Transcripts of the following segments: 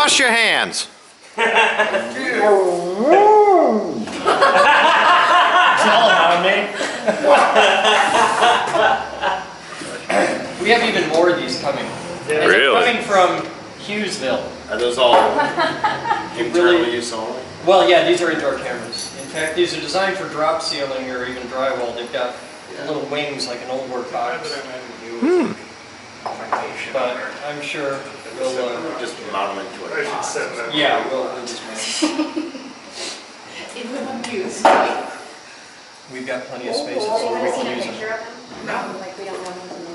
Wash your hands. It's all about me. We have even more of these coming. And Really? they're coming from Hughesville. Are those all internal use only? Well, yeah, these are indoor cameras. In fact, these are designed for drop ceiling or even drywall. They've got little wings like an old work box. But I'm sure we'll just mount them into a box. yeah, we'll just We've got plenty of spaces so we can use them.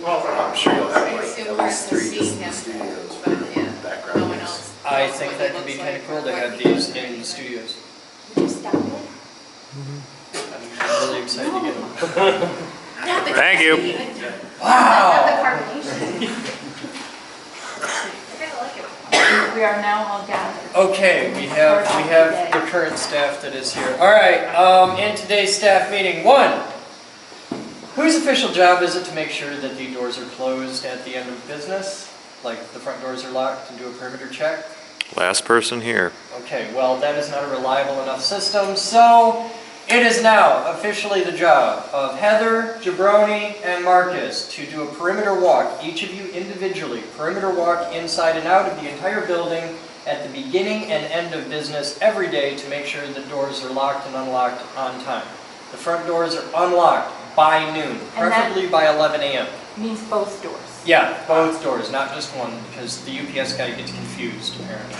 Well, I'm sure you'll have like Assume at we're least 3 seeing just in him, the studios but for yeah, background no one use. else. I think that could be kind of cool to have these in the studios. I'm really excited to get them. Thank you. Wow! We are now all gathered. Okay, we have the current staff that is here. All right, in today's staff meeting, 1, whose official job is it to make sure that the doors are closed at the end of business? Like the front doors are locked and do a perimeter check? Last person here. Okay, well that is not a reliable enough system, so it is now officially the job of Heather, Jabroni, and Marcus to do a perimeter walk, each of you individually, perimeter walk inside and out of the entire building at the beginning and end of business every day to make sure that doors are locked and unlocked on time. The front doors are unlocked by noon, preferably by 11 a.m. Means both doors. Yeah, both doors, not just one, because the UPS guy gets confused, apparently.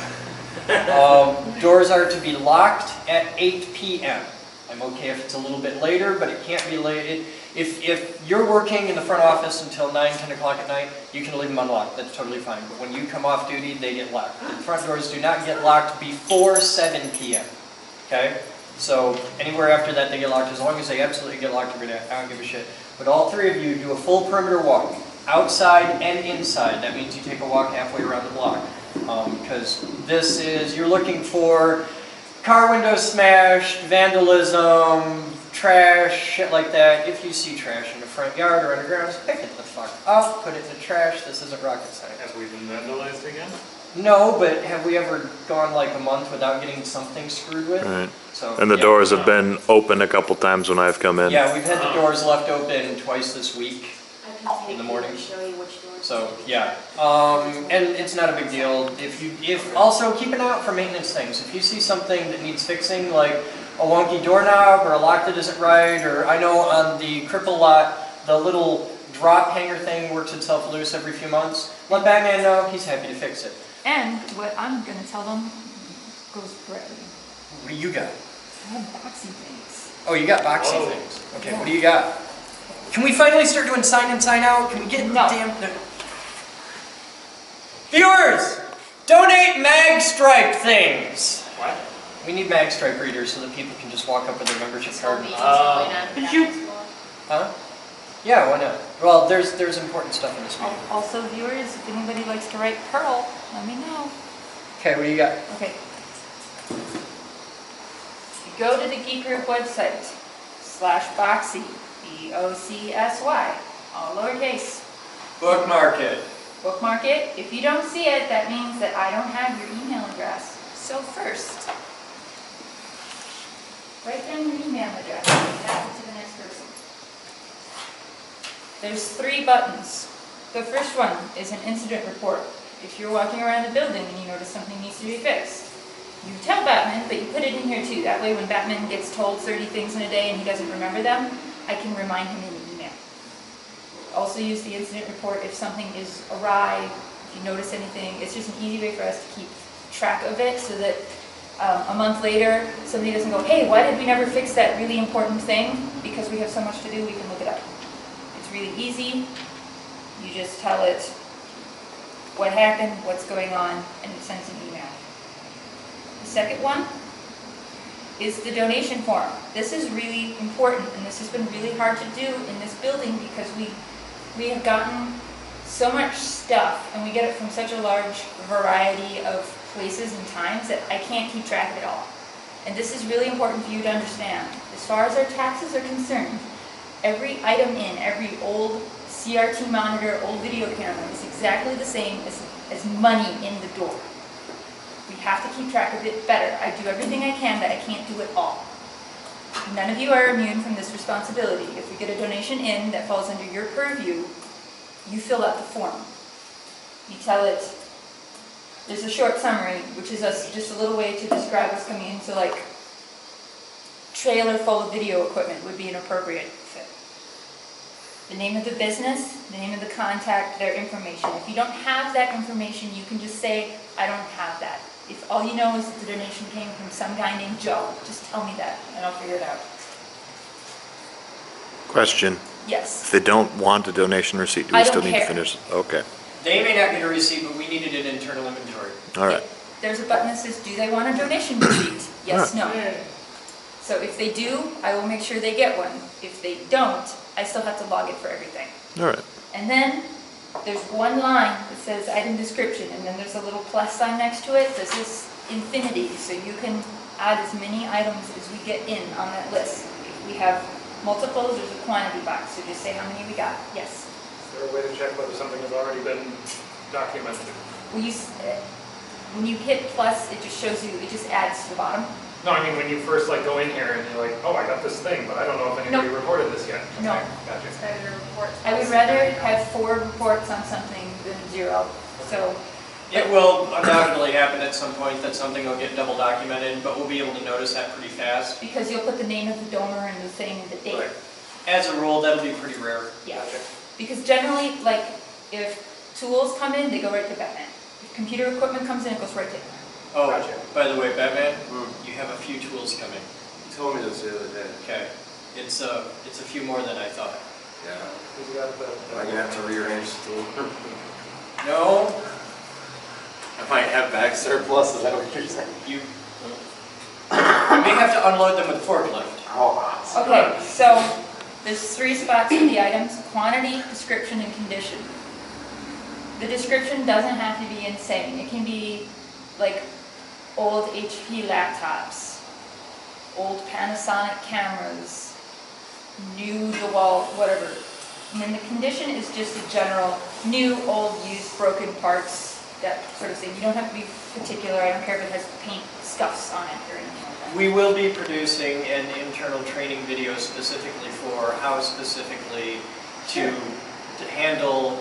Doors are to be locked at 8 p.m. I'm okay if it's a little bit later, but it can't be late. If you're working in the front office until 9, 10 o'clock at night, you can leave them unlocked. That's totally fine. But when you come off duty, they get locked. The front doors do not get locked before 7 p.m. Okay? So anywhere after that, they get locked. As long as they absolutely get locked, I don't give a shit. But all 3 of you do a full perimeter walk, outside and inside. That means you take a walk halfway around the block. Because this is, you're looking for car windows smashed, vandalism, trash, shit like that. If you see trash in the front yard or underground, just pick it the fuck up, put it in the trash. This isn't rocket science. Have we been vandalized again? No, but have we ever gone like a month without getting something screwed with? Right. So, And the yeah. doors have been open a couple times when I've come in. Yeah, we've had the doors left open twice this week. In the morning. Show you which doors. So yeah, and it's not a big deal. If also keep an eye out for maintenance things. If you see something that needs fixing, like a wonky doorknob or a lock that isn't right, or I know on the cripple lot, the little drop hanger thing works itself loose every few months. Let Batman know. He's happy to fix it. And what I'm going to tell them goes correctly. What do you got? I have boxing things. Oh, you got boxing things. Okay, what do you got? Can we finally start doing sign in, sign out? Can we get No. damn... No. Viewers! Donate mag stripe things! What? We need mag stripe readers so that people can just walk up with their membership card. Huh? Yeah, why not? Well, there's important stuff in this meeting. Also, viewers, if anybody likes to write Pearl, let me know. Okay, what do you got? Okay. You go to the Geek Group website, /Boxy, BOCSY, all lowercase. Bookmark it. Bookmark it. If you don't see it, that means that I don't have your email address. So first, write down your email address and pass it to the next person. There's 3 buttons. The first one is an incident report. If you're walking around the building and you notice something needs to be fixed, you tell Batman, but you put it in here too. That way when Batman gets told 30 things in a day and he doesn't remember them, I can remind him in an email. Also use the incident report if something is awry, if you notice anything. It's just an easy way for us to keep track of it so that a month later, somebody doesn't go, hey, why did we never fix that really important thing? Because we have so much to do, we can look it up. It's really easy. You just tell it what happened, what's going on, and it sends an email. The second one is the donation form. This is really important, and this has been really hard to do in this building because we have gotten so much stuff, and we get it from such a large variety of places and times that I can't keep track of it all. And this is really important for you to understand. As far as our taxes are concerned, every item in, every old CRT monitor, old video camera is exactly the same as money in the door. You have to keep track of it better. I do everything I can, but I can't do it all. None of you are immune from this responsibility. If we get a donation in that falls under your purview, you fill out the form. You tell it, there's a short summary, which is just a little way to describe what's coming in. So like, trailer full of video equipment would be an appropriate fit. The name of the business, the name of the contact, their information. If you don't have that information, you can just say, I don't have that. If all you know is that the donation came from some guy named Joe, just tell me that and I'll figure it out. Question. Yes. If they don't want a donation receipt, do I we still don't need to care. finish? Okay. They may not get a receipt, but we needed an internal inventory. All right. There's a button that says, do they want a donation receipt? Yes, no. Yeah. So if they do, I will make sure they get one. If they don't, I still have to log it for everything. All right. And then there's one line that says item description, and then there's a little plus sign next to it. This is infinity, so you can add as many items as we get in on that list. If we have multiples, there's a quantity box, so just say how many we got. Yes. Is there a way to check whether something has already been documented? When you hit plus, it just shows you, it just adds to the bottom. No, I mean when you first like go in here and you're like, oh, I got this thing, but I don't know if anybody Nope. reported this yet. No. Okay, gotcha. I would rather have 4 reports on something than 0. So, It will undoubtedly happen at some point that something will get double documented, but we'll be able to notice that pretty fast. because you'll put the name of the donor and the thing and the date. Right. As a rule, that'll be pretty rare. Yeah. Gotcha. Because generally, like, if tools come in, they go right to Batman. If computer equipment comes in, it goes right to him. Oh, Gotcha. by the way, Batman, you have a few tools coming. You told me this the other day. Okay. It's a few more than I thought. Yeah. Who's got the? Am I gonna have to rearrange the tool? No, I might have back surplus, is that what you're saying? you may have to unload them with forklift. Oh, Okay, so there's 3 spots for the items: quantity, description, and condition. The description doesn't have to be insane. It can be like old HP laptops, old Panasonic cameras, new DeWalt, whatever. And then the condition is just a general new, old, used, broken parts, that sort of thing. You don't have to be particular. I don't care if it has paint scuffs on it or anything like that. We will be producing an internal training video specifically for how specifically to handle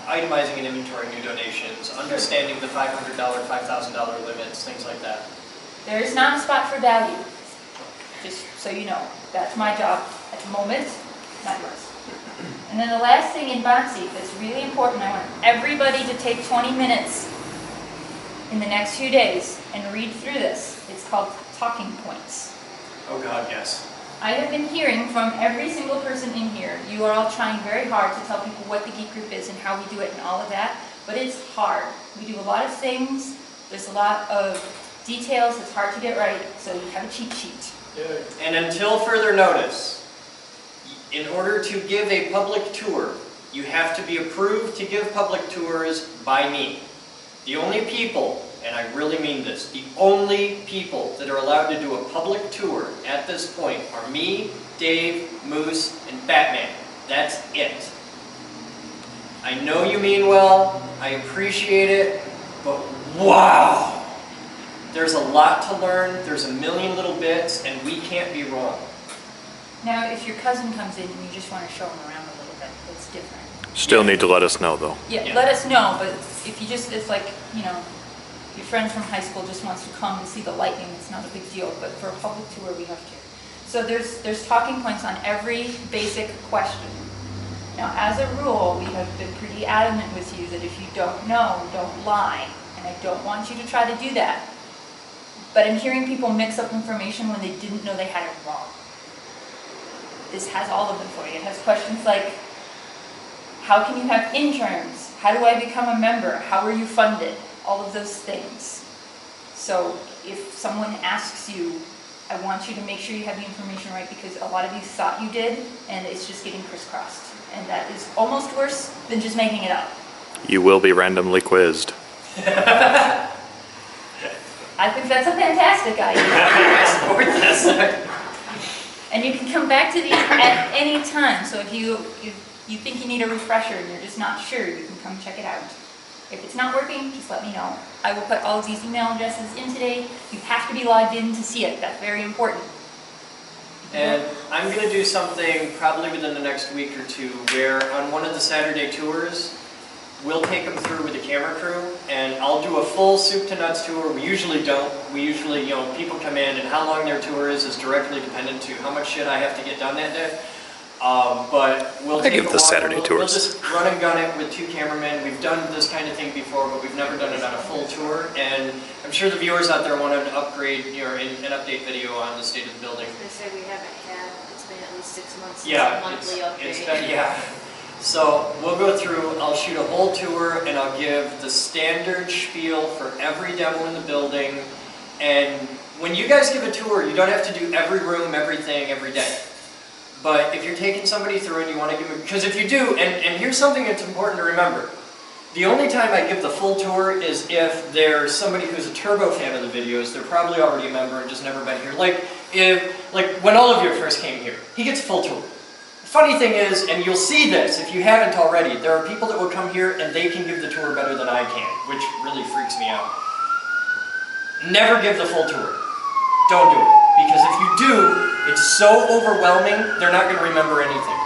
itemizing and inventorying new donations, understanding the $500, $5,000 limits, things like that. There is not a spot for value, just so you know. That's my job at the moment, not yours. And then the last thing in Boxy that's really important, I want everybody to take 20 minutes in the next few days and read through this. It's called talking points. Oh God, yes. I have been hearing from every single person in here, you are all trying very hard to tell people what the Geek Group is and how we do it and all of that, but it's hard. We do a lot of things, there's a lot of details, it's hard to get right, so you have a cheat sheet. And until further notice, in order to give a public tour, you have to be approved to give public tours by me. The only people, and I really mean this, the only people that are allowed to do a public tour at this point are me, Dave, Moose, and Batman. That's it. I know you mean well, I appreciate it, but wow! There's a lot to learn, there's a million little bits, and we can't be wrong. Now, if your cousin comes in and you just want to show him around a little bit, it's different. Still need to let us know, though. Yeah, Yeah. let us know, but if you just, it's like, you know, your friend from high school just wants to come and see the lightning, it's not a big deal, but for a public tour, we have to. So there's talking points on every basic question. Now, as a rule, we have been pretty adamant with you that if you don't know, don't lie, and I don't want you to try to do that. But I'm hearing people mix up information when they didn't know they had it wrong. This has all of them for you. It has questions like, how can you have interns? How do I become a member? How are you funded? All of those things. So if someone asks you, I want you to make sure you have the information right because a lot of you thought you did and it's just getting crisscrossed. And that is almost worse than just making it up. You will be randomly quizzed. I think that's a fantastic idea. I support this. And you can come back to these at any time. So if you think you need a refresher and you're just not sure, you can come check it out. If it's not working, just let me know. I will put all of these email addresses in today. You have to be logged in to see it. That's very important. And I'm gonna do something probably within the next week or two where on one of the Saturday tours, we'll take them through with the camera crew and I'll do a full soup to nuts tour. We usually don't. We usually, people come in and how long their tour is directly dependent to how much shit I have to get done that day. But we'll take give a the walk, Saturday we'll tours. just run and gun it with 2 cameramen. We've done this kind of thing before, but we've never done it on a full tour. And I'm sure the viewers out there want an upgrade, an update video on the state of the building. They say we haven't had, it's been at least 6 months since Yeah, the monthly update. it's been, yeah. So we'll go through, I'll shoot a whole tour and I'll give the standard spiel for every demo in the building. And when you guys give a tour, you don't have to do every room, everything, every day. But if you're taking somebody through and you want to give them, because if you do, and here's something that's important to remember. The only time I give the full tour is if there's somebody who's a turbo fan of the videos, they're probably already a member and just never been here. Like when all of you first came here, he gets a full tour. Funny thing is, and you'll see this if you haven't already, there are people that will come here and they can give the tour better than I can, which really freaks me out. Never give the full tour. Don't do it. Because if you do, it's so overwhelming, they're not going to remember anything.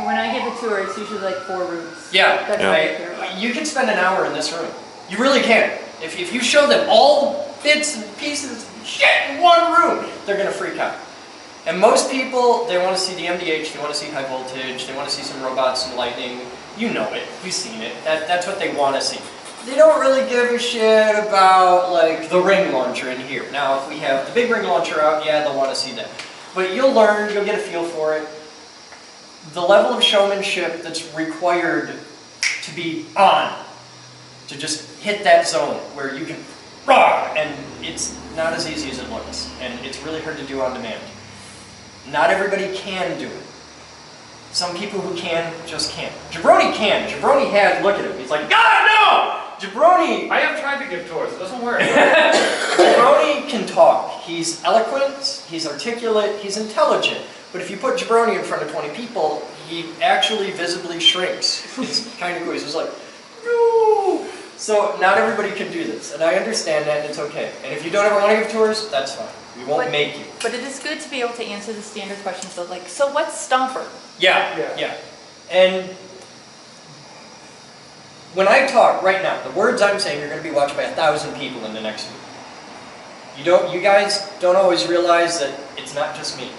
When I give a tour, it's usually like 4 rooms. Yeah, That's what I care about. you can spend an hour in this room. You really can. If you show them all the bits and pieces of shit in one room, they're going to freak out. And most people, they want to see the MDH, they want to see high voltage, they want to see some robots and lightning. You know it, you've seen it. That's what they want to see. They don't really give a shit about like the ring launcher in here. Now, if we have the big ring launcher out, yeah, they'll want to see that. But you'll learn, you'll get a feel for it. The level of showmanship that's required to be on, to just hit that zone where you can roar, and it's not as easy as it looks, and it's really hard to do on demand. Not everybody can do it. Some people who can, just can't. Jabroni can. Jabroni had, look at him, he's like, God, no! Jabroni! I have tried to give tours, it doesn't work. Jabroni can talk. He's eloquent, he's articulate, he's intelligent. But if you put Jabroni in front of 20 people, he actually visibly shrinks. It's kind of cool. He's just like, no! So not everybody can do this, and I understand that, and it's okay. And if you don't ever want to give tours, that's fine. We won't make you. But it is good to be able to answer the standard questions, though, like, so what's Stomper? Yeah. And when I talk right now, the words I'm saying are going to be watched by 1,000 people in the next week. You guys don't always realize that it's not just me.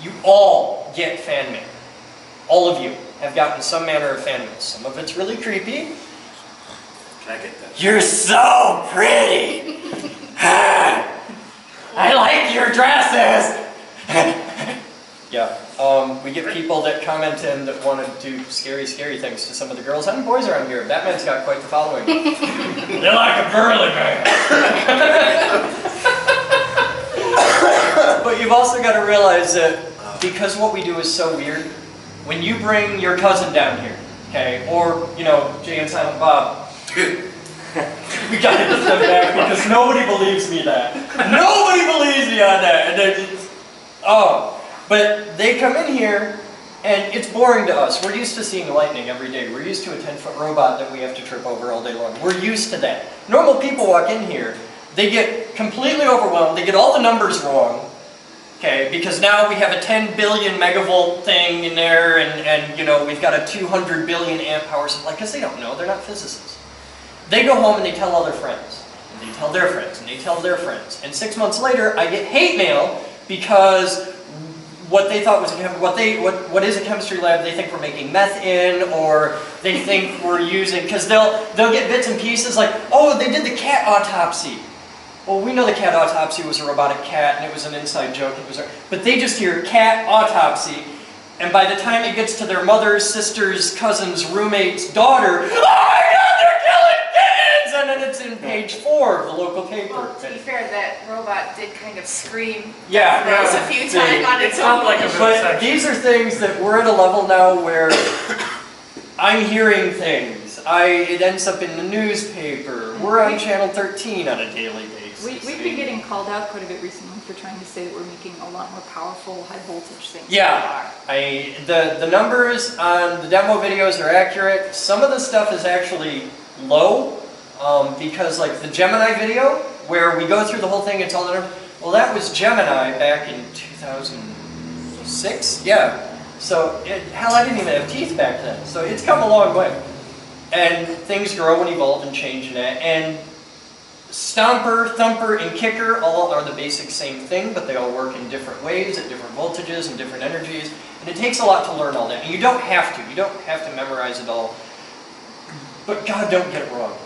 You all get fan mail. All of you have gotten some manner of fan mail. Some of it's really creepy. Can I get that? You're so pretty! I like your dresses! Yeah, we get people that comment in that want to do scary, scary things to some of the girls and boys around here. Batman's got quite the following. They're like a burly man. But you've also got to realize that because what we do is so weird, when you bring your cousin down here, okay, or, Jay and Silent Bob, we gotta get them back because nobody believes me that. Nobody believes me on that. And but they come in here and it's boring to us. We're used to seeing lightning every day. We're used to a 10-foot robot that we have to trip over all day long. We're used to that. Normal people walk in here, they get completely overwhelmed, they get all the numbers wrong, okay, because now we have a 10 billion megavolt thing in there and we've got a 200 billion amp power supply, because they don't know, they're not physicists. They go home and they tell all their friends, and they tell their friends, and they tell their friends. And 6 months later, I get hate mail because what they thought was what is a chemistry lab, they think we're making meth in, or they think we're using, because they'll get bits and pieces like, oh, they did the cat autopsy. Well, we know the cat autopsy was a robotic cat, and it was an inside joke. But they just hear cat autopsy, and by the time it gets to their mother's, sister's, cousin's, roommate's, daughter, oh my God, they're killing kids! And then it's in page 4 of the local paper. Well, to be fair, that robot did kind of scream Yeah. those a few times on its own. But these are things that we're at a level now where I'm hearing things. It ends up in the newspaper. We're on Channel 13 on a daily basis. We've been getting called out quite a bit recently for trying to say that we're making a lot more powerful, high voltage things. Yeah, the numbers on the demo videos are accurate. Some of the stuff is actually low, because like the Gemini video, where we go through the whole thing, it's all the numbers. Well, that was Gemini back in 2006, yeah. So, hell, I didn't even have teeth back then. So it's come a long way. And things grow and evolve and change in that. And Stomper, Thumper, and Kicker all are the basic same thing, but they all work in different ways, at different voltages and different energies. And it takes a lot to learn all that. And you don't have to. You don't have to memorize it all. But God, don't get it wrong.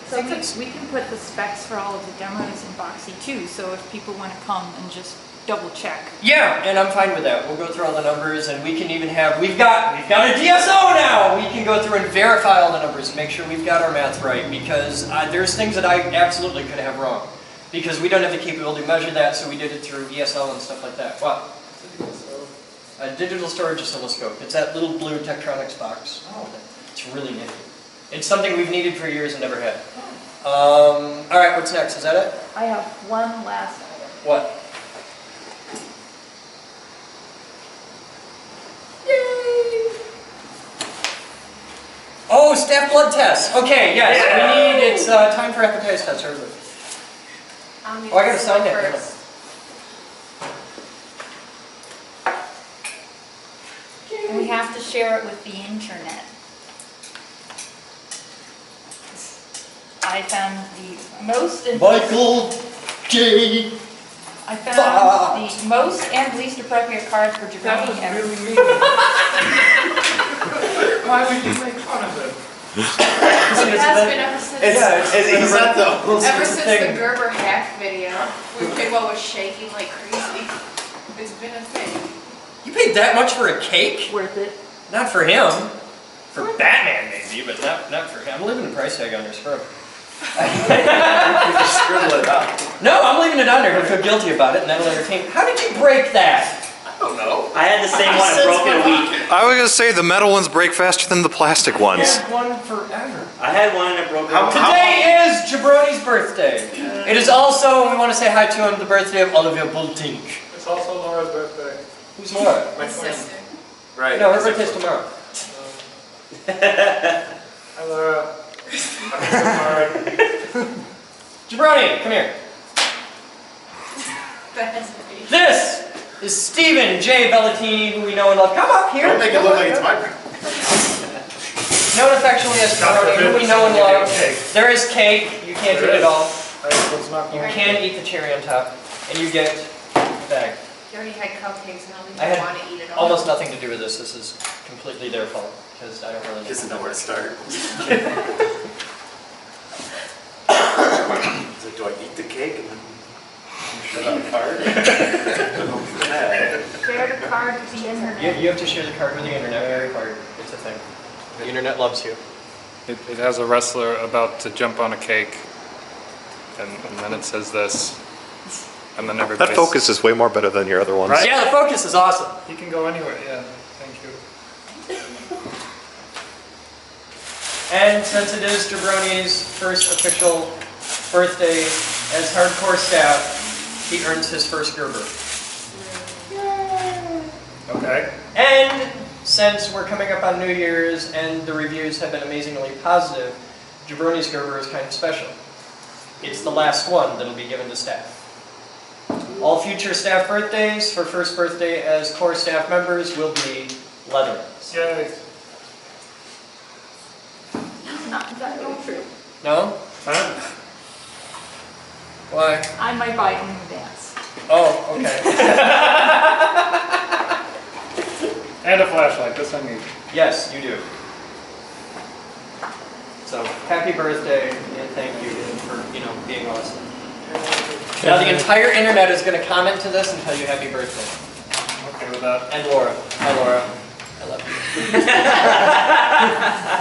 So we can put the specs for all of the demos in Boxy too, so if people want to come and just double check. Yeah, and I'm fine with that. We'll go through all the numbers, and we can even have, we've got a DSO now! We can go through and verify all the numbers and make sure we've got our math right, because there's things that I absolutely could have wrong. Because we don't have the capability to measure that, so we did it through ESL and stuff like that. What? A digital storage oscilloscope. It's that little blue Tektronix box. Oh, it's really nifty. It's something we've needed for years and never had. Alright, what's next? Is that it? I have one last item. What? Yay! Oh, staff blood tests. Okay, yes, we need, it's time for hepatitis tests, everybody. Oh, I gotta sign that. First. And we have to share it with the internet. I found the most and Michael J. I found the most and least appropriate card for Jabroni ever. Why would you make fun of it? It has been ever since. He's not the Ever since thing. the Gerber hack video, Bigwell was shaking like crazy. It's been a thing. You paid that much for a cake? Worth it. Not for him. For Batman, maybe, but not for him. I'm leaving the price tag on there, screw him. Scribble it out. No, I'm leaving it on there. He'll feel guilty about it, and that'll entertain. How did you break that? I don't know. I had the same one, it broke in a week. I was gonna say the metal ones break faster than the plastic ones. I had one forever. I had one and it broke in a week. Today is Jabroni's birthday. It is also, we want to say hi to him, the birthday of Olivia Bultink. It's also Laura's birthday. Who's Laura? My My twin. sister. Right. No, her birthday's tomorrow. Hi, Laura. Happy Jabroni, come here. That has to be. This is Stephen J. Bellatini, who we know and love. Come up here. Don't make it look like it's my birthday. Known affectionately as Jabroni, who we know and love. There is cake. You can't eat it all. You can eat the cherry on top, and you get the bag. You already had cupcakes, and I don't I even had want to eat it all. almost nothing to do with this. This is completely their fault, because I don't really know. Doesn't know where to start. So do I eat the cake and then shut out the card? Share the card with the internet. You have to share the card with the internet. Very hard. It's a thing. The internet loves you. It has a wrestler about to jump on a cake, and then it says this, and then everybody. That focus is way more better than your other ones. Right? Yeah, the focus is awesome. He can go anywhere. Yeah. Thank you. And since it is Jabroni's first official birthday as hardcore staff, he earns his first Gerber. Okay. And since we're coming up on New Year's and the reviews have been amazingly positive, Jabroni's Gerber is kind of special. It's the last one that'll be given to staff. All future staff birthdays for first birthday as core staff members will be leather. Yay. Not exactly true. No? Huh? Why? I might buy it in advance. Oh, okay. And a flashlight. This I need. Yes, you do. So, happy birthday, and thank you for, being awesome. Now the entire internet is going to comment to this and tell you happy birthday. Okay with that. And Laura. Hi, Laura. I love you.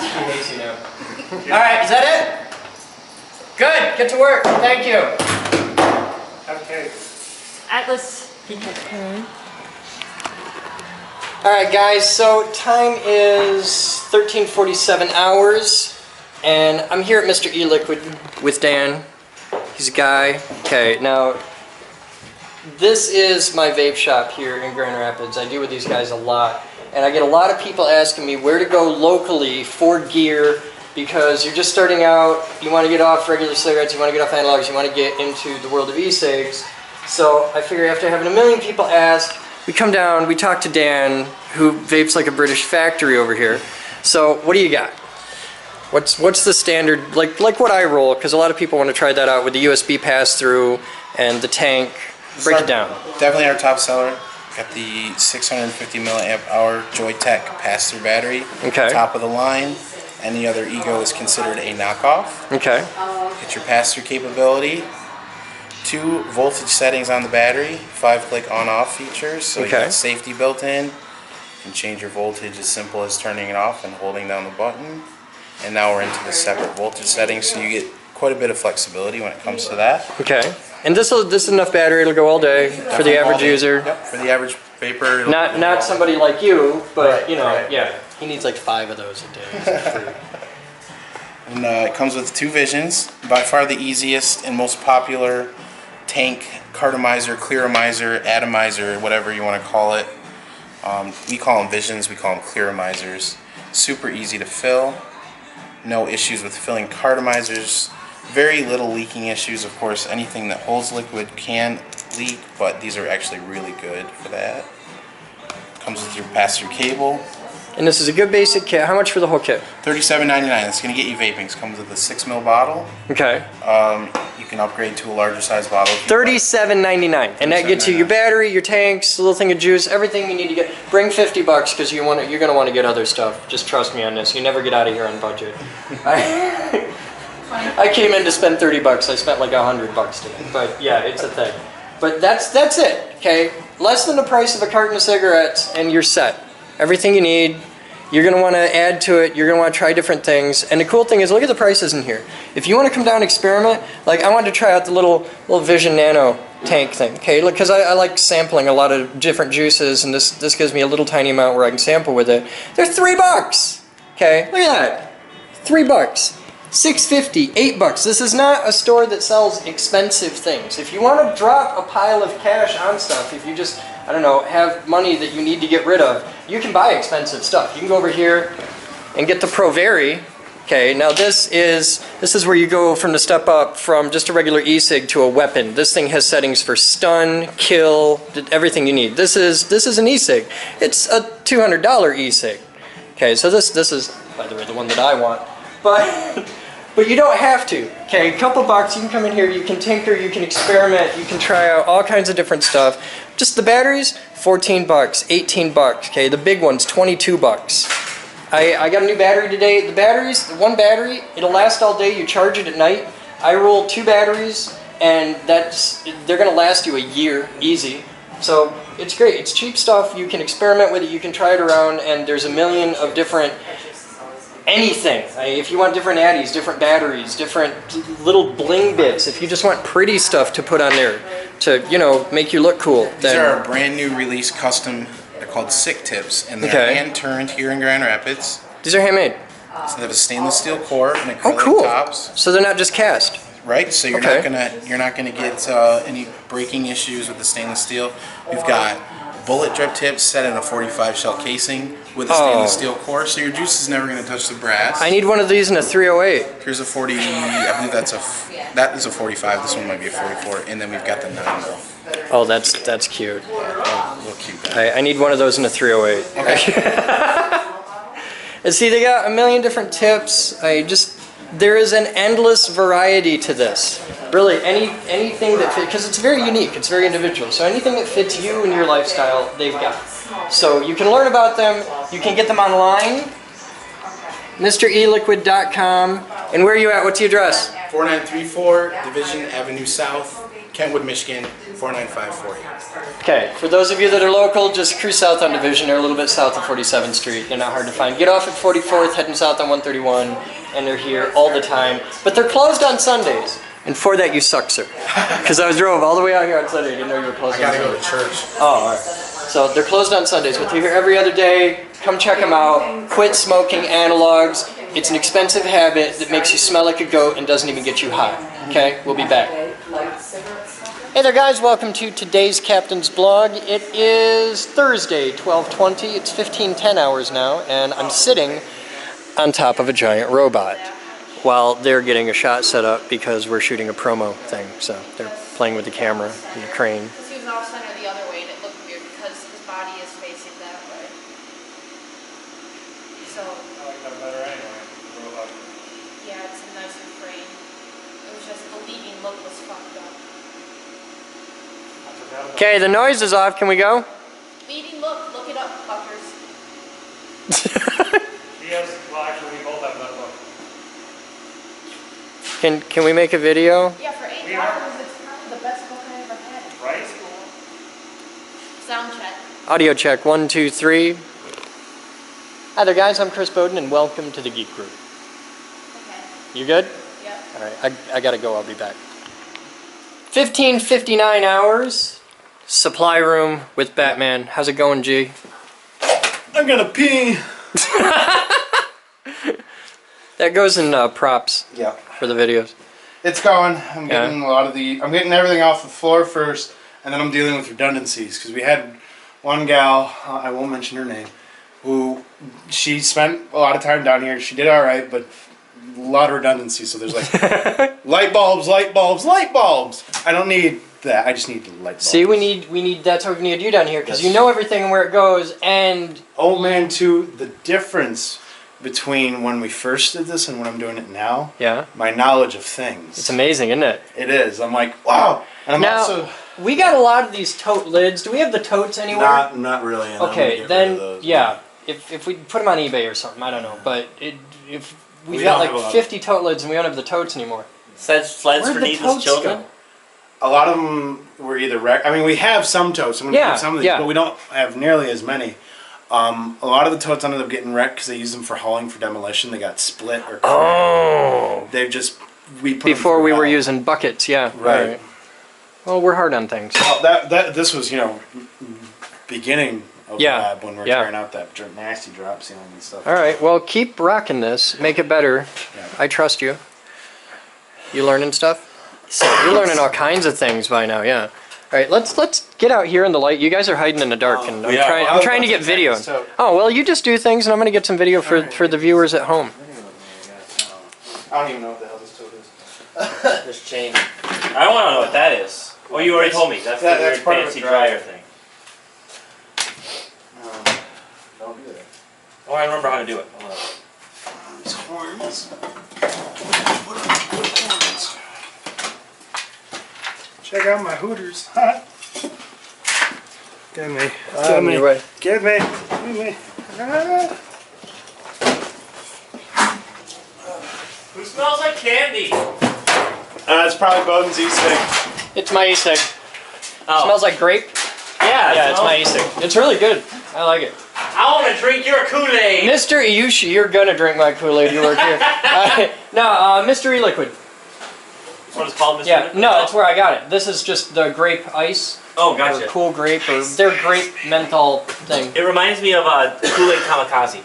She hates you now. All right, is that it? Good. Get to work. Thank you. Have cake. Atlas. All right, guys. So time is 13:47 hours, and I'm here at Mr. E-Liquid with Dan. He's a guy. Okay, now this is my vape shop here in Grand Rapids. I deal with these guys a lot. And I get a lot of people asking me where to go locally for gear because you're just starting out, you want to get off regular cigarettes, you want to get off analogs, you want to get into the world of e-cigs. So I figure after having a million people ask, we come down, we talk to Dan, who vapes like a British factory over here. So what do you got? What's the standard, like what I roll, because a lot of people want to try that out with the USB pass-through and the tank. Break it down. Definitely our top seller. Got the 650 milliamp hour Joytech pass-through battery. Okay. Top of the line. Any other Ego is considered a knockoff. Okay. Get your pass-through capability. 2 voltage settings on the battery. 5-click on-off features. So you got safety built in. You can change your voltage as simple as turning it off and holding down the button. And now we're into the separate voltage settings, so you get quite a bit of flexibility when it comes to that. Okay. And this is enough battery, it'll go all day for the average user. Yep, for the average vapor. Not somebody like you, but Right, you know, right. yeah. He needs like 5 of those a day. And it comes with 2 visions. By far the easiest and most popular tank cartomizer, clearomizer, atomizer, whatever you want to call it. We call them visions, we call them clearomizers. Super easy to fill. No issues with filling cartomizers. Very little leaking issues, of course. Anything that holds liquid can leak, but these are actually really good for that. Comes with your pass-through cable. And this is a good basic kit. How much for the whole kit? $37.99. It's going to get you vaping. It comes with a 6 ml bottle. Okay. You can upgrade to a larger size bottle. $37.99, and that gets you your battery, your tanks, a little thing of juice, everything you need to get. Bring $50 because you're going to want to get other stuff. Just trust me on this. You never get out of here on budget. I came in to spend $30. I spent like $100 today. But yeah, it's a thing. But that's it. Okay, less than the price of a carton of cigarettes, and you're set. Everything you need. You're going to want to add to it. You're going to want to try different things. And the cool thing is, look at the prices in here. If you want to come down and experiment, like I wanted to try out the little Vision Nano tank thing, okay? Because I like sampling a lot of different juices, and this gives me a little tiny amount where I can sample with it. They're $3, okay? Look at that, $3, $6.50, $8. This is not a store that sells expensive things. If you want to drop a pile of cash on stuff, if you just, I don't know, have money that you need to get rid of, you can buy expensive stuff. You can go over here and get the Provari. Okay, now this is where you go from the step up from just a regular e-cig to a weapon. This thing has settings for stun, kill, everything you need. This is an e-cig. It's a $200 e-cig. Okay, so this is, by the way, the one that I want. But you don't have to. Okay, a couple bucks, you can come in here, you can tinker, you can experiment, you can try out all kinds of different stuff. Just the batteries, $14, $18. Okay, the big one's $22. I got a new battery today. The batteries, the one battery, it'll last all day. You charge it at night. I roll 2 batteries, and they're gonna last you a year, easy. So it's great. It's cheap stuff. You can experiment with it. You can try it around, and there's a million of different anything. If you want different addies, different batteries, different little bling bits, if you just want pretty stuff to put on there to, you know, make you look cool. These are our brand new release custom, they're called Sick Tips, and they're hand-turned here in Grand Rapids. These are handmade? So they have a stainless steel core and acrylic tops. So they're not just cast? Right, so you're not gonna get any breaking issues with the stainless steel. We've got bullet drip tips set in a 45 shell casing with a stainless steel core, so your juice is never going to touch the brass. I need one of these in a 308. Here's a 40, I believe that is a 45, this one might be a 44, and then we've got the 9 mil. Oh, that's cute. A little cute. I need one of those in a 308. Okay. And see, they got a million different tips. There is an endless variety to this. Really, anything that fits, because it's very unique, it's very individual. So anything that fits you and your lifestyle, they've got. So you can learn about them, you can get them online, MrEliquid.com. And where are you at? What's the address? 4934 Division Avenue South, Kentwood, Michigan, 49548. Okay, for those of you that are local, just cruise south on Division. They're a little bit south of 47th Street. They're not hard to find. Get off at 44th, heading south on 131, and they're here all the time. But they're closed on Sundays. And for that, you suck, sir. Because I drove all the way out here on Sunday. I didn't know you were closed on Sunday. I gotta go to church. Oh, all right. So they're closed on Sundays, but they're here every other day. Come check them out. Quit smoking analogs. It's an expensive habit that makes you smell like a goat and doesn't even get you high. Okay? We'll be back. Hey there guys, welcome to today's Captain's Blog. It is Thursday, 12:20. It's 15:10 hours now, and I'm sitting on top of a giant robot while they're getting a shot set up because we're shooting a promo thing. So they're playing with the camera and the crane. Because he was off center the other way and it looked weird because his body is facing that way. So, I like that better anyway. Robot. yeah, it's a nicer frame. It was just the leading look was fucked up. Okay, the noise is off. Can we go? Leading look it up, fuckers. He has, well, actually, we both have that look. Can we make a video? Yeah, for $8, Yeah. it's probably the best book I ever had. Right? Sound check. Audio check, 1, 2, 3. Hi there guys, I'm Chris Boden and welcome to the Geek Group. Okay. You good? Yep. Alright, I gotta go, I'll be back. 15:59 hours. Supply room with Batman. How's it going, G? I'm gonna pee. That goes in props Yeah. for the videos. It's going. I'm getting I'm getting everything off the floor first, and then I'm dealing with redundancies because we had one gal, I won't mention her name, who she spent a lot of time down here. She did all right, but a lot of redundancies. So there's like light bulbs, light bulbs, light bulbs. I don't need that. I just need the light bulbs. See, we need that's what we need you down here because you know everything and where it goes. And oh man, too, the difference between when we first did this and when I'm doing it now. yeah, My knowledge of things. it's amazing, isn't it? It is. I'm like, wow. And I'm Now, also we got a lot of these tote lids. Do we have the totes anywhere? not really. And Okay, then yeah. If we put them on eBay or something, I don't know. But if we've got don't have a like lot. 50 tote lids and we don't have the totes anymore. Sleds Where'd for the needless totes children. go? A lot of them were either I mean, we have some totes. I'm gonna Yeah, keep some of these, yeah. but we don't have nearly as many. A lot of the totes ended up getting wrecked because they used them for hauling for demolition. They got split or Oh. they've just we put Before them we through were hell. using buckets, yeah. Right. Well, we're hard on things. Oh, this was beginning of the lab when we're tearing out that nasty drop ceiling and stuff. All right. Well, keep rocking this. Make it better. Yeah. I trust you. You learning stuff? You're learning all kinds of things by now. Yeah. All right. Let's get out here in the light. You guys are hiding in the dark, and yeah, well, I I'm was trying to about get to video. say, so- Oh well, you just do things, and I'm gonna get some video for the viewers at home. I don't even know what the hell this tote is. This chain. I don't want to know what that is. Oh, you already told me. That's the That's weird part of fancy the dryer. dryer thing. Don't do that. Oh, I remember how to do it. Hold on. These horns. Check out my Hooters. Give me. On your way. Give me. Give me. Who smells like candy? It's probably Boden's e-cig. It's my e-cig. Oh. Smells like grape. Yeah, Yeah, it's my e-cig. It's really good. I like it. I want to drink your Kool-Aid. Mr. You're gonna drink my Kool-Aid. You work here. Mr. E-Liquid. That's what it's called, Mr. Yeah, Liquid? no, that's where I got it. This is just the grape ice. Oh, Or gotcha. cool grape, or their grape menthol thing. It reminds me of Kool-Aid Kamikaze.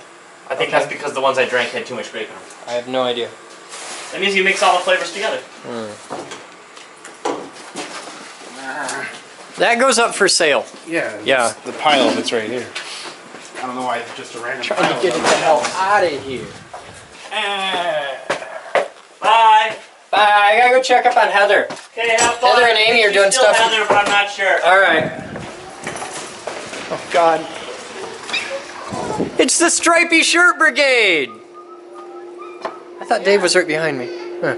I think Okay. that's because the ones I drank had too much grape in them. I have no idea. That means you mix all the flavors together. That goes up for sale. Yeah. Yeah. The pile of it's right here. I don't know why it's just a random Trying pile. to get it the hell out of here. Bye. Bye. I gotta go check up on Heather. Okay, have fun. Heather and Amy are doing Still stuff. Heather, but I'm not sure. All right. Oh God. It's the Stripy Shirt Brigade. I thought Dave was right behind me. Huh.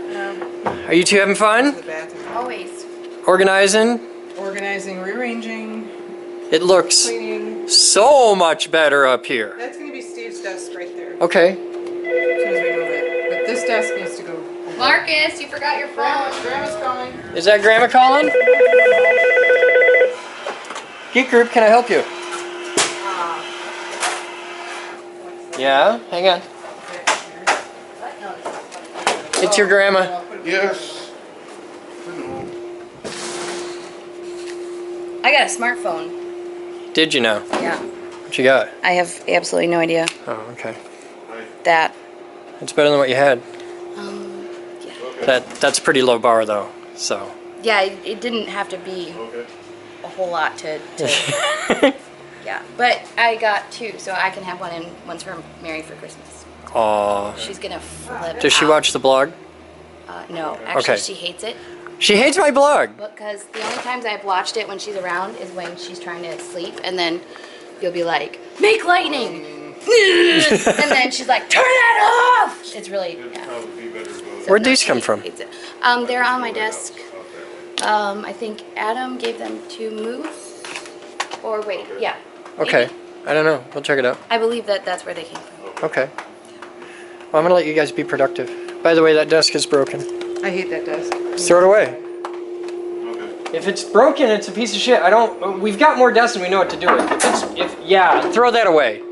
Are you two having fun? The bathroom. Always. Organizing? Organizing, rearranging, It looks cleaning. so much better up here. That's going to be Steve's desk right there. Okay. As soon as we move it. But this desk needs to go. Marcus, you forgot your phone. Grandma's calling. Is that Grandma calling? Geek Group, can I help you? Yeah, hang on. It's your grandma. Yes. I got a smartphone. Did you know? Yeah. What you got? I have absolutely no idea. Oh, okay. That. It's better than what you had. Yeah. That's a pretty low bar though. So Yeah, it didn't have to be Okay. a whole lot to yeah. But I got 2, so I can have one and one's for Mary for Christmas. Aw. She's gonna flip Does she out. watch the blog? No, actually Okay. she hates it. She hates my blog. Because the only times I've watched it when she's around is when she's trying to sleep, and then you'll be like, make lightning! And then she's like, turn that off! It's really, yeah. So Where'd no, these she come from? hates it. They're on my desk. I think Adam gave them to Moose. Or wait, yeah. Okay. Maybe. I don't know. We'll check it out. I believe that's where they came from. Okay. Well, I'm gonna let you guys be productive. By the way, that desk is broken. I hate that desk. Throw it away. If it's broken, it's a piece of shit. I don't. We've got more desks and we know what to do with. Yeah, throw that away.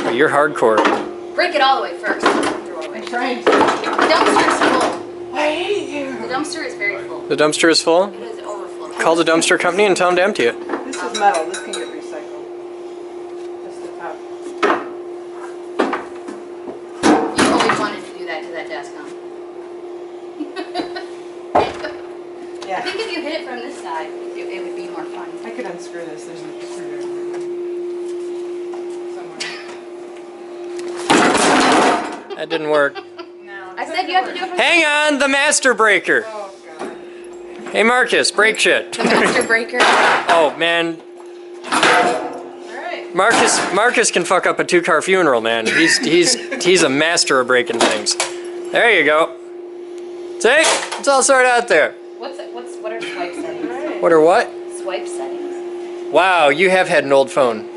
Oh, you're hardcore. Break it all the way first. Throw it away. I'm trying to. The dumpster's full. I hate you. The dumpster is very full. The dumpster is full. It is overflowing. Call the dumpster company and tell them to empty it. This is metal. This can get recycled. Just the top. You always wanted to do that to that desk, huh? Yeah. I think if you hit it from this side, it would be more fun. I could unscrew this. There's a screwdriver somewhere. That didn't work. I said you have to do it from Hang on, the master breaker. Oh, God. Hey Marcus, break shit. the master breaker. Oh man, All right. Marcus can fuck up a 2-car funeral, man. He's a master of breaking things. There you go. See, it's all sorted out there. What are swipe settings? What are what? Swipe settings. Wow, you have had an old phone.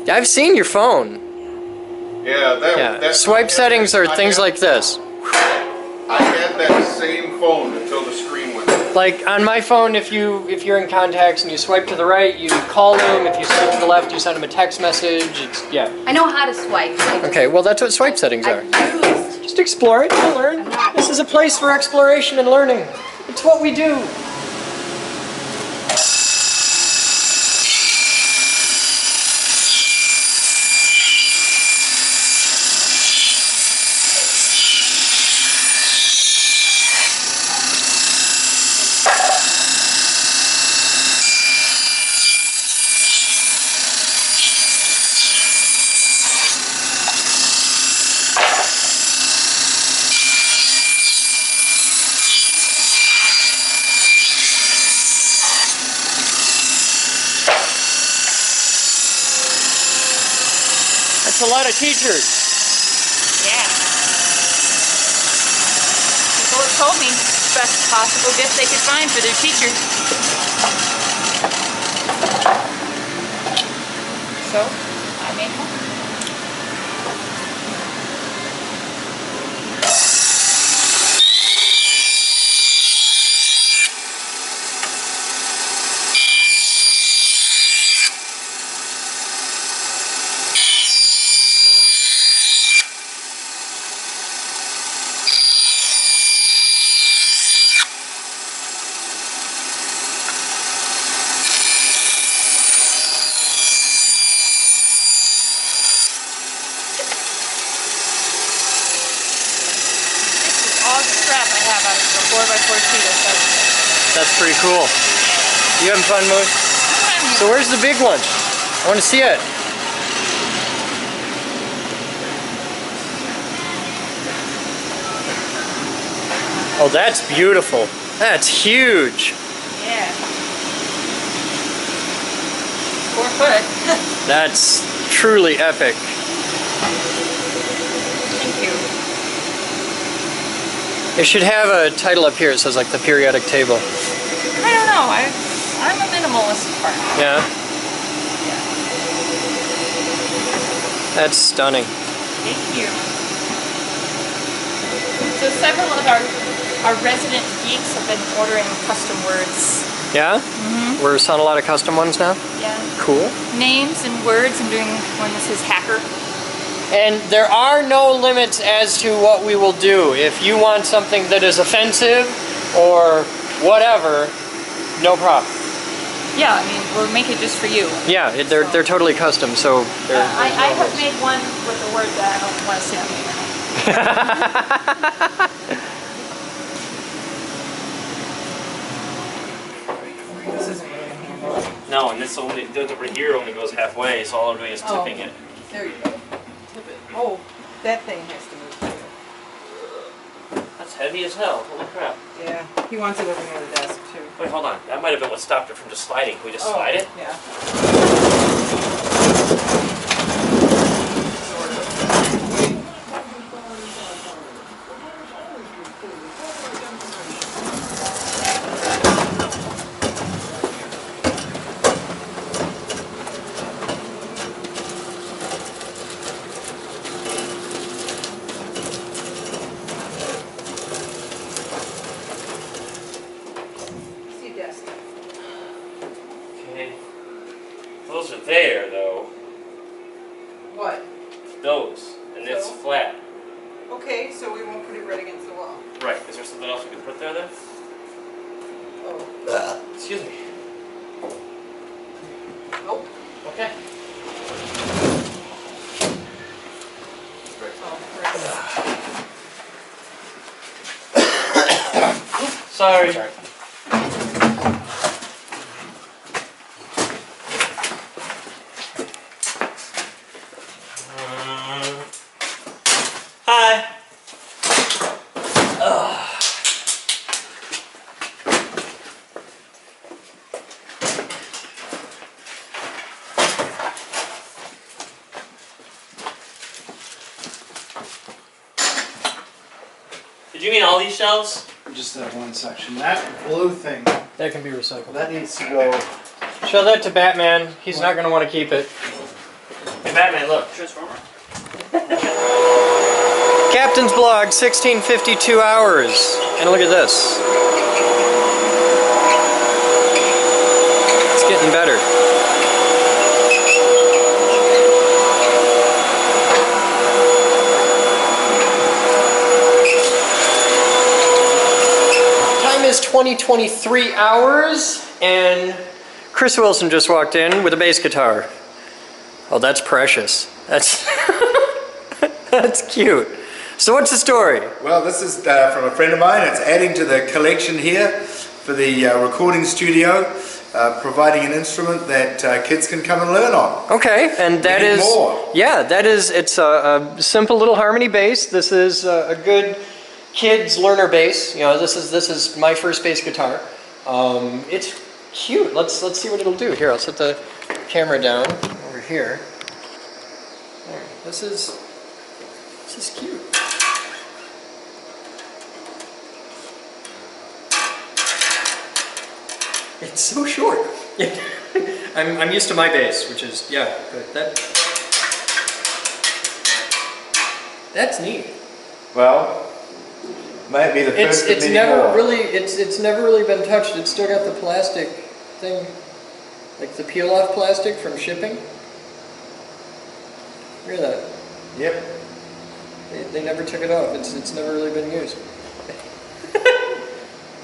I've seen your phone. Yeah, Yeah, that's swipe settings are things like this. I had that same phone until the screen went. Like on my phone, if you're in contacts and you swipe to the right, you call them. If you swipe to the left, you send them a text message. It's yeah. I know how to swipe. Okay, well that's what swipe settings are. Just explore it and learn. This is a place for exploration and learning. It's what we do. That's a lot of teachers. Yeah. People have told me best possible gift they could find for their teacher. So, I made one. All the crap I have out of the 4x4 sheet of stuff. That's pretty cool. You having fun, Moose? So where's the big one? I want to see it. Oh, that's beautiful. That's huge. Yeah. 4 foot. That's truly epic. Thank you. It should have a title up here. It says like the periodic table. I don't know. I'm a minimalist at heart. Yeah. That's stunning. Thank you. So several of our resident geeks have been ordering custom words. Yeah? We're selling a lot of custom ones now? Yeah. Cool. Names and words. I'm doing one that says hacker. And there are no limits as to what we will do. If you want something that is offensive or whatever, no problem. Yeah, I mean, we'll make it just for you. Yeah, they're totally custom, so they're... I have made one with a word that I don't want to say on the internet. No, and this only, this over here only goes halfway, so all I'm doing is tipping it. There you go. Tip it. Oh, that thing has to move too. That's heavy as hell. Holy crap. Yeah, he wants it over near the desk too. Wait, hold on. That might have been what stopped it from just sliding. Can we just slide it? Yeah. See desk. Okay. Those are there, though. What? Those. And it's So? flat. Okay, so we won't put it right against the wall. Right. Is there something else we can put there, then? Oh. Excuse me. Nope. Okay. Oh, right. Sorry. Hi. Did you mean all these shelves? Just that one section. That blue thing, That can be recycled. that needs to go. Show that to Batman. He's not going to want to keep it. Hey, Batman, look. Transformer. Captain's blog, 1652 hours. And look at this. It's getting better. Time is 2023 hours, and Chris Wilson just walked in with a bass guitar. Oh, that's precious. That's that's cute. So what's the story? Well, this is from a friend of mine. It's adding to the collection here for the recording studio, providing an instrument that kids can come and learn on. Okay, and that We need is more. yeah, that is it's a simple little harmony bass. This is a good kids learner bass. You know, this is my first bass guitar. It's cute. Let's see what it'll do. Here, I'll set the camera down over here. There. This is cute. It's so short. I'm used to my bass, which is but that's neat. Well, might be the first of It's many never more. really it's never really been touched. It's still got the plastic thing, like the peel off plastic from shipping. Look at that. Yep. They never took it off. It's never really been used.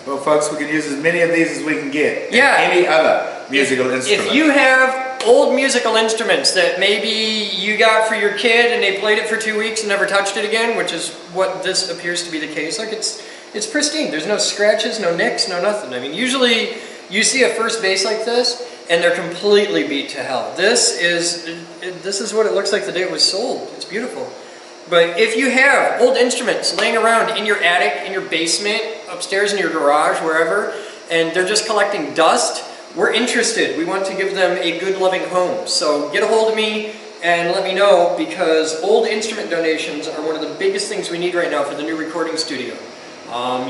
Well, folks, we can use as many of these as we can get. Yeah. Any other musical instrument. If you have old musical instruments that maybe you got for your kid and they played it for 2 weeks and never touched it again, which is what this appears to be the case, like it's pristine. There's no scratches, no nicks, no nothing. I mean, usually you see a first bass like this and they're completely beat to hell. This is what it looks like the day it was sold. It's beautiful. But if you have old instruments laying around in your attic, in your basement, upstairs in your garage, wherever, and they're just collecting dust, we're interested. We want to give them a good, loving home. So get a hold of me and let me know, because old instrument donations are one of the biggest things we need right now for the new recording studio.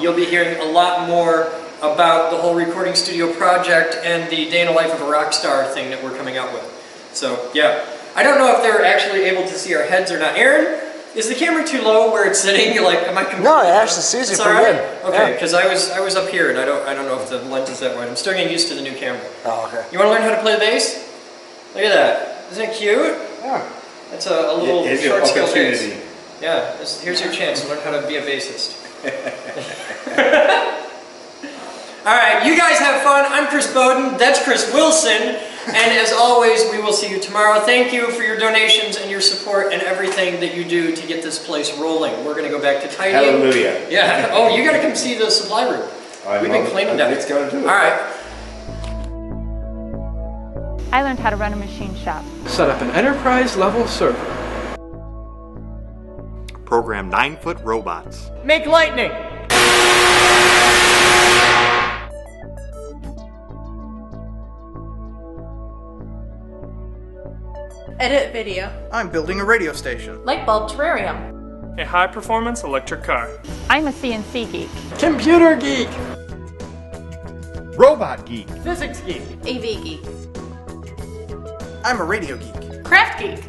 You'll be hearing a lot more about the whole recording studio project and the day in the life of a rock star thing that we're coming out with. So yeah, I don't know if they're actually able to see our heads or not. Aaron, is the camera too low where it's sitting? You're like, am I? No, it actually sees you It's pretty all right? good. Okay, Yeah. because I was up here and I don't know if the lens is that wide. I'm still getting used to the new camera. Oh, okay. You want to learn how to play the bass? Look at that. Isn't it cute? Yeah. That's a little Here's your short scale bass. opportunity. Yeah, here's your chance to learn how to be a bassist. All right, you guys have fun. I'm Chris Boden. That's Chris Wilson. And as always, we will see you tomorrow. Thank you for your donations and your support and everything that you do to get this place rolling. We're going to go back to tidying. Hallelujah. Yeah. Oh, you got to come see the supply room. We've been cleaning down. Let's go do it. All right. I learned how to run a machine shop. Set up an enterprise level server. Program 9-foot robots. Make lightning. Edit video. I'm building a radio station. Light bulb terrarium. A high-performance electric car. I'm a CNC geek. Computer geek. Robot geek. Physics geek. AV geek. I'm a radio geek. Craft geek.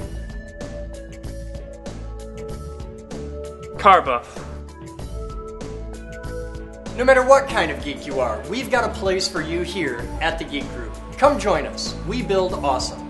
Car buff. No matter what kind of geek you are, we've got a place for you here at the Geek Group. Come join us. We build awesome.